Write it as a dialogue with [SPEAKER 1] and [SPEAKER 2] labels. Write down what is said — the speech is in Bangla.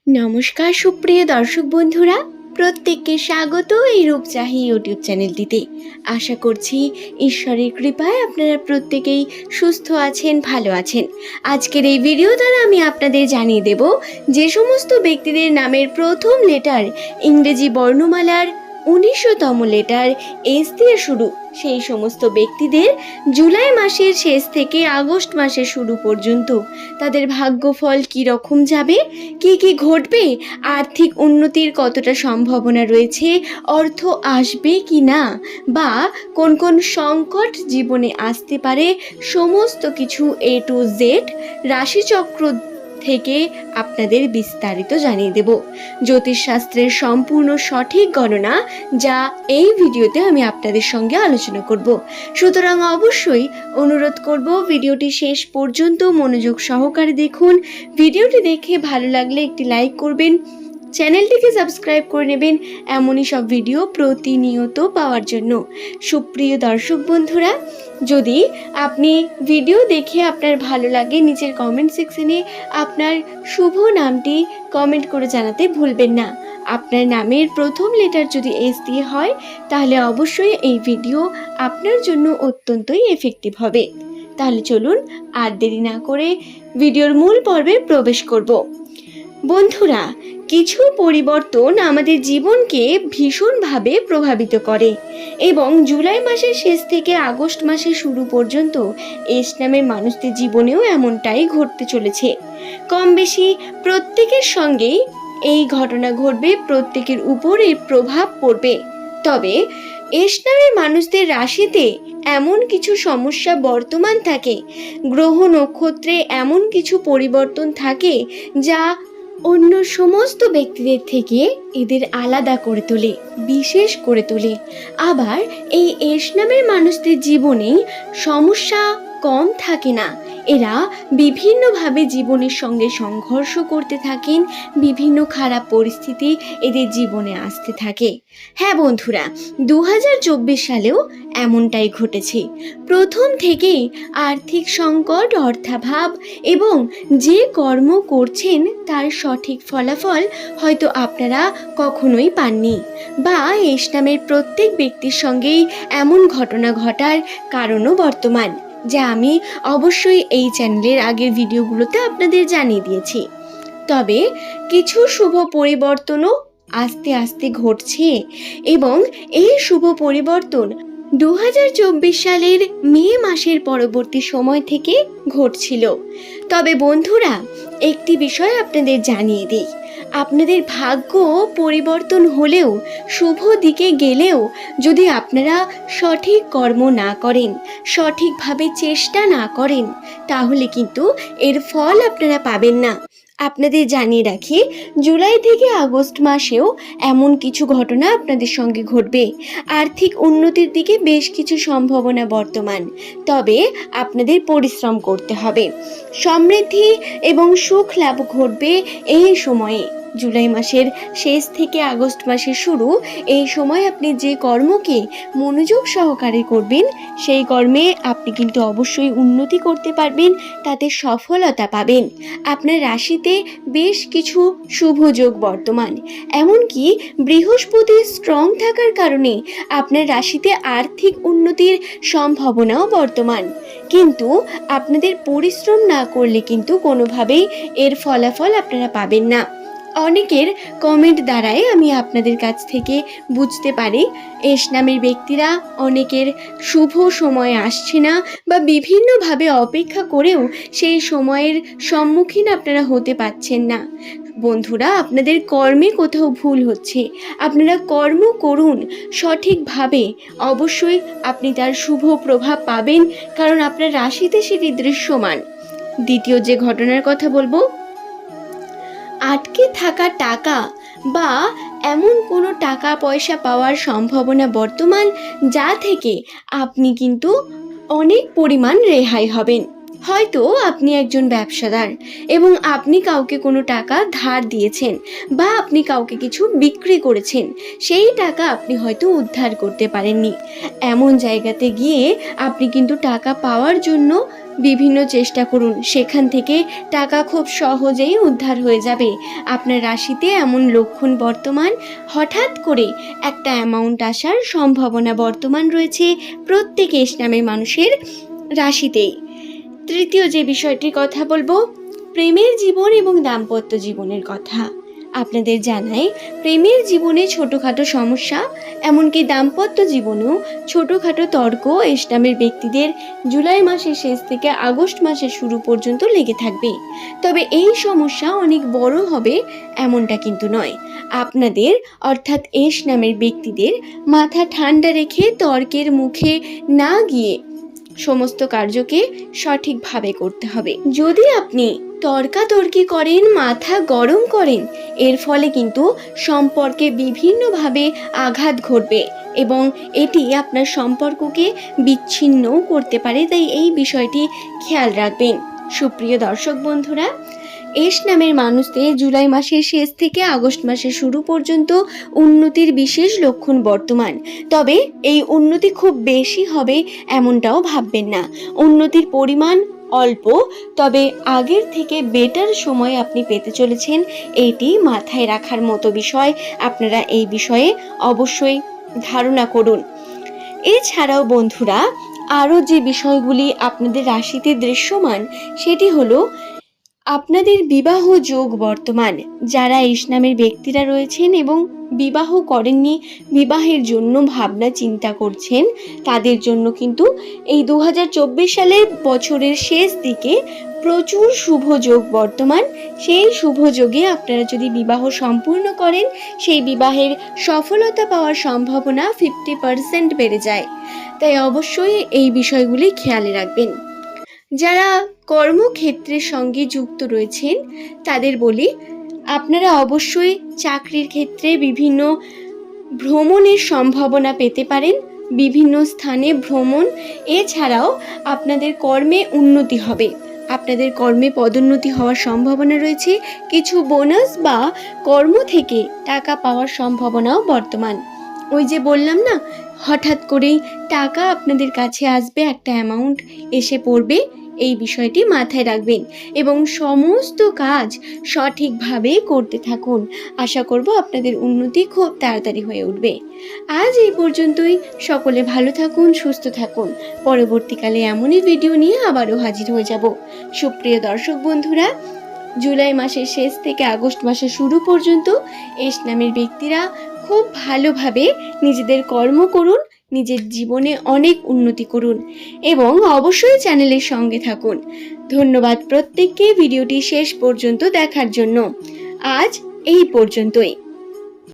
[SPEAKER 1] নমস্কার সুপ্রিয় দর্শক বন্ধুরা, প্রত্যেককে স্বাগত এই রূপচাহি ইউটিউব চ্যানেলটিতে। আশা করছি ঈশ্বরের কৃপায় আপনারা প্রত্যেকেই সুস্থ আছেন, ভালো আছেন। আজকের এই ভিডিও দ্বারা আমি আপনাদের জানিয়ে দেব যে সমস্ত ব্যক্তিদের নামের প্রথম লেটার ইংরেজি বর্ণমালার ১৯তম লেটার এস দিয়ে শুরু, সেই সমস্ত ব্যক্তিদের জুলাই মাসের শেষ থেকে আগস্ট মাসের শুরু পর্যন্ত তাদের ভাগ্যফল কী রকম যাবে, কি কি ঘটবে, আর্থিক উন্নতির কতটা সম্ভাবনা রয়েছে, অর্থ আসবে কি না, বা কোন কোন সংকট জীবনে আসতে পারে, সমস্ত কিছু এ টু জেড রাশিচক্র থেকে আপনাদের বিস্তারিত জানিয়ে দেব। জ্যোতিষশাস্ত্রের সম্পূর্ণ সঠিক গণনা যা এই ভিডিওতে আমি আপনাদের সঙ্গে আলোচনা করব। সুতরাং অবশ্যই অনুরোধ করব ভিডিওটি শেষ পর্যন্ত মনোযোগ সহকারে দেখুন। ভিডিওটি দেখে ভালো লাগলে একটি লাইক করবেন, চ্যানেলটিকে সাবস্ক্রাইব করে নেবেন এমনই সব ভিডিও প্রতিনিয়ত পাওয়ার জন্য। সুপ্রিয় দর্শক বন্ধুরা, যদি আপনি ভিডিও দেখে আপনার ভালো লাগে নিচের কমেন্ট সেকশনে আপনার শুভ নামটি কমেন্ট করে জানাতে ভুলবেন না। আপনার নামের প্রথম লেটার যদি এস দিয়ে হয় তাহলে অবশ্যই এই ভিডিও আপনার জন্য অত্যন্তই এফেক্টিভ হবে। তাহলে চলুন আর দেরি না করে ভিডিওর মূল পর্বে প্রবেশ করব। বন্ধুরা, কিছু পরিবর্তন আমাদের জীবনকে ভীষণভাবে প্রভাবিত করে এবং জুলাই মাসের শেষ থেকে আগস্ট মাসের শুরু পর্যন্ত এস নামের মানুষদের জীবনেও এমনটাই ঘটতে চলেছে। কম বেশি প্রত্যেকের সঙ্গেই এই ঘটনা ঘটবে, প্রত্যেকের উপর এর প্রভাব পড়বে। তবে এস নামের মানুষদের রাশিতে এমন কিছু সমস্যা বর্তমান থাকে, গ্রহ নক্ষত্রে এমন কিছু পরিবর্তন থাকে যা অন্য সমস্ত ব্যক্তিদের থেকে এদের আলাদা করে তোলে, বিশেষ করে তোলে। আবার এই এস নামের মানুষদের জীবনে সমস্যা কম থাকে না। এরা বিভিন্নভাবে জীবনের সঙ্গে সংঘর্ষ করতে থাকেন, বিভিন্ন খারাপ পরিস্থিতি এদের জীবনে আসতে থাকে। হ্যাঁ বন্ধুরা, ২০২৪ সালেও এমনটাই ঘটেছে। প্রথম থেকেই আর্থিক সংকট, অর্থাভাব এবং যে কর্ম করছেন তার সঠিক ফলাফল হয়তো আপনারা কখনোই পাননি, বা এস নামের প্রত্যেক ব্যক্তির সঙ্গেই এমন ঘটনা ঘটার কারণও বর্তমান, যা আমি অবশ্যই এই চ্যানেলের আগের ভিডিওগুলোতে আপনাদের জানিয়ে দিয়েছি। তবে কিছু শুভ পরিবর্তনও আস্তে আস্তে ঘটছে এবং এই শুভ পরিবর্তন ২০২৪ সালের মে মাসের পরবর্তী সময় থেকে ঘটছিল। তবে বন্ধুরা, একটি বিষয় আপনাদের জানিয়ে দিই, আপনাদের ভাগ্য পরিবর্তন হলেও, শুভ দিকে গেলেও, যদি আপনারা সঠিক কর্ম না করেন, সঠিকভাবে চেষ্টা না করেন, তাহলে কিন্তু এর ফল আপনারা পাবেন না। আপনাদের জানিয়ে রাখি, জুলাই থেকে আগস্ট মাসেও এমন কিছু ঘটনা আপনাদের সঙ্গে ঘটবে। আর্থিক উন্নতির দিকে বেশ কিছু সম্ভাবনা বর্তমান, তবে আপনাদের পরিশ্রম করতে হবে। সমৃদ্ধি এবং সুখ লাভ ঘটবে এই সময়ে। জুলাই মাসের শেষ থেকে আগস্ট মাসের শুরু, এই সময় আপনি যে কর্মকে মনোযোগ সহকারে করবেন সেই কর্মে আপনি কিন্তু অবশ্যই উন্নতি করতে পারবেন, তাতে সফলতা পাবেন। আপনার রাশিতে বেশ কিছু শুভ যোগ বর্তমান, এমনকি বৃহস্পতি স্ট্রং থাকার কারণে আপনার রাশিতে আর্থিক উন্নতির সম্ভাবনাও বর্তমান। কিন্তু আপনাদের পরিশ্রম না করলে কিন্তু কোনোভাবেই এর ফলাফল আপনারা পাবেন না। অনেকের কমেন্ট দ্বারাই আমি আপনাদের কাছ থেকে বুঝতে পারি এস নামের ব্যক্তিরা অনেকের শুভ সময় আসছে না, বা বিভিন্নভাবে অপেক্ষা করেও সেই সময়ের সম্মুখীন আপনারা হতে পারছেন না। বন্ধুরা, আপনাদের কর্মে কোথাও ভুল হচ্ছে, আপনারা কর্ম করুন সঠিকভাবে, অবশ্যই আপনি তার শুভ প্রভাব পাবেন, কারণ আপনার রাশিতে সেটি দৃশ্যমান। দ্বিতীয় যে ঘটনার কথা বলবো, আটকে থাকা টাকা বা এমন কোনো টাকা পয়সা পাওয়ার সম্ভাবনা বর্তমান, যা থেকে আপনি কিন্তু অনেক পরিমাণ রেহাই হবেন। হয়তো আপনি একজন ব্যবসাদার এবং আপনি কাউকে কোনো টাকা ধার দিয়েছেন বা আপনি কাউকে কিছু বিক্রি করেছেন, সেই টাকা আপনি হয়তো উদ্ধার করতে পারেননি। এমন জায়গাতে গিয়ে আপনি কিন্তু টাকা পাওয়ার জন্য বিভিন্ন চেষ্টা করুন, সেখান থেকে টাকা খুব সহজেই উদ্ধার হয়ে যাবে। আপনার রাশিতে এমন লক্ষণ বর্তমান, হঠাৎ করে একটা অ্যামাউন্ট আসার সম্ভাবনা বর্তমান রয়েছে প্রত্যেক এস নামের মানুষের রাশিতেই। তৃতীয় যে বিষয়টির কথা বলবো, প্রেমের জীবন এবং দাম্পত্য জীবনের কথা। আপনাদের জানাই, প্রেমের জীবনে ছোটোখাটো সমস্যা, এমনকি দাম্পত্য জীবনেও ছোটোখাটো তর্ক এস নামের ব্যক্তিদের জুলাই মাসের শেষ থেকে আগস্ট মাসের শুরু পর্যন্ত লেগে থাকবে। তবে এই সমস্যা অনেক বড় হবে এমনটা কিন্তু নয়। আপনাদের অর্থাৎ এস নামের ব্যক্তিদের মাথা ঠান্ডা রেখে তর্কের মুখে না গিয়ে সমস্ত কার্যকে সঠিকভাবে করতে হবে। যদি আপনি তর্কাতর্কি করেন, মাথা গরম করেন, এর ফলে কিন্তু সম্পর্কে বিভিন্নভাবে আঘাত ঘটবে এবং এটি আপনার সম্পর্ককে বিচ্ছিন্নও করতে পারে। তাই এই বিষয়টি খেয়াল রাখবেন। সুপ্রিয় দর্শক বন্ধুরা, এস নামের মানুষদের জুলাই মাসের শেষ থেকে আগস্ট মাসের শুরু পর্যন্ত উন্নতির বিশেষ লক্ষণ বর্তমান। তবে এই উন্নতি খুব বেশি হবে এমনটাও ভাববেন না। উন্নতির পরিমাণ অল্প, তবে আগের থেকে বেটার সময় আপনি পেতে চলেছেন, এইটি মাথায় রাখার মতো বিষয়। আপনারা এই বিষয়ে অবশ্যই ধারণা করুন। এছাড়াও বন্ধুরা, আরও যে বিষয়গুলি আপনাদের রাশিতে দৃশ্যমান সেটি হলো আপনাদের বিবাহ যোগ বর্তমান। যারা এস নামের ব্যক্তিরা রয়েছেন এবং বিবাহ করেননি, বিবাহের জন্য ভাবনা চিন্তা করছেন, তাদের জন্য কিন্তু এই 2024 সালের বছরের শেষ দিকে প্রচুর শুভ যোগ বর্তমান। সেই শুভ যোগে আপনারা যদি বিবাহ সম্পূর্ণ করেন, সেই বিবাহের সফলতা পাওয়ার সম্ভাবনা 50% বেড়ে যায়। তাই অবশ্যই এই বিষয়গুলি খেয়ালে রাখবেন। যারা কর্মক্ষেত্রের সঙ্গে যুক্ত রয়েছেন তাদের বলি, আপনারা অবশ্যই চাকরির ক্ষেত্রে বিভিন্ন ভ্রমণের সম্ভাবনা পেতে পারেন, বিভিন্ন স্থানে ভ্রমণ। এছাড়াও আপনাদের কর্মে উন্নতি হবে, আপনাদের কর্মে পদোন্নতি হওয়ার সম্ভাবনা রয়েছে। কিছু বোনাস বা কর্ম থেকে টাকা পাওয়ার সম্ভাবনাও বর্তমান। ওই যে বললাম না, হঠাৎ করেই টাকা আপনাদের কাছে আসবে, একটা অ্যামাউন্ট এসে পড়বে। এই বিষয়টি মাথায় রাখবেন এবং সমস্ত কাজ সঠিকভাবে করতে থাকুন। আশা করব আপনাদের উন্নতি খুব তাড়াতাড়ি হয়ে উঠবে। আজ এই পর্যন্তই। সকলে ভালো থাকুন, সুস্থ থাকুন। পরবর্তীকালে এমনই ভিডিও নিয়ে আবারও হাজির হয়ে যাব। সুপ্রিয় দর্শক বন্ধুরা, জুলাই মাসের শেষ থেকে আগস্ট মাসের শুরু পর্যন্ত এস নামের ব্যক্তিরা খুব ভালোভাবে নিজেদের কর্ম করুন, নিজের জীবনে অনেক উন্নতি করুন এবং অবশ্যই চ্যানেলের সঙ্গে থাকুন। ধন্যবাদ প্রত্যেককে ভিডিওটি শেষ পর্যন্ত দেখার জন্য। আজ এই পর্যন্তই।